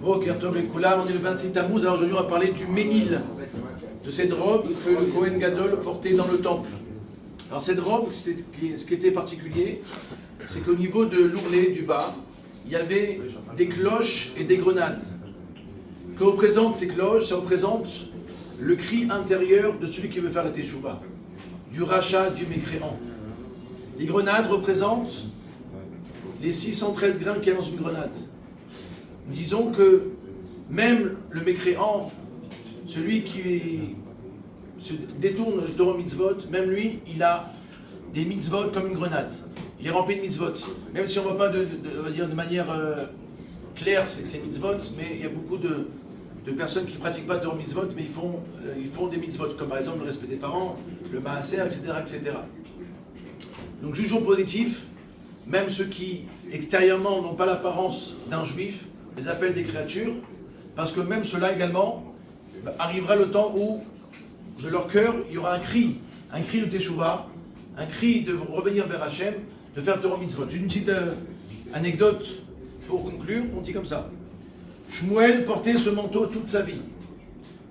Bon, Kertov et Koulam, on est le 26 Tammuz, alors aujourd'hui on va parler du Me'il, de cette robe que le Kohen Gadol portait dans le temple. Alors cette robe, ce qui était particulier, c'est qu'au niveau de l'ourlet du bas, il y avait des cloches et des grenades. Que représentent ces cloches? Ça représente le cri intérieur de celui qui veut faire la teshuva, du rachat, du mécréant. Les grenades représentent les 613 grains qu'il y a dans une grenade. Nous disons que même le mécréant, celui qui se détourne de Torah mitzvot, même lui, il a des mitzvot comme une grenade. Il est rempli de mitzvot. Même si on ne voit pas on va dire de manière claire c'est que c'est mitzvot, mais il y a beaucoup de personnes qui ne pratiquent pas Torah mitzvot, mais ils font des mitzvot, comme par exemple le respect des parents, le maaser, etc., etc. Donc jugeons positif, même ceux qui extérieurement n'ont pas l'apparence d'un juif, les appellent des créatures, parce que même cela également, arrivera le temps où de leur cœur, il y aura un cri de teshuva, un cri de revenir vers Hachem, de faire Torah mitzvot. Une petite anecdote pour conclure, on dit comme ça. Shmuel portait ce manteau toute sa vie,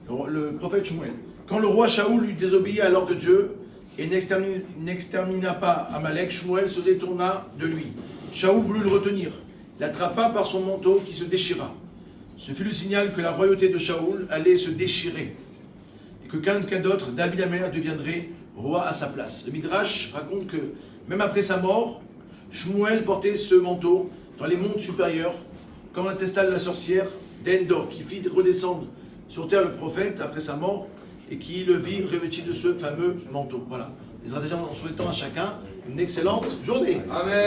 le prophète Shmuel. Quand le roi Shaoul lui désobéit à l'ordre de Dieu et n'extermina pas Amalek, Shmuel se détourna de lui. Shaoul voulut le retenir, l'attrapa par son manteau qui se déchira. Ce fut le signal que la royauté de Shaoul allait se déchirer et que quelqu'un d'autre, David Améler, deviendrait roi à sa place. Le Midrash raconte que même après sa mort, Shmuel portait ce manteau dans les mondes supérieurs, comme l'attesta de la sorcière d'Endor, qui fit redescendre sur terre le prophète après sa mort et qui le vit revêtu de ce fameux manteau. Voilà. En souhaitant à chacun une excellente journée. Amen.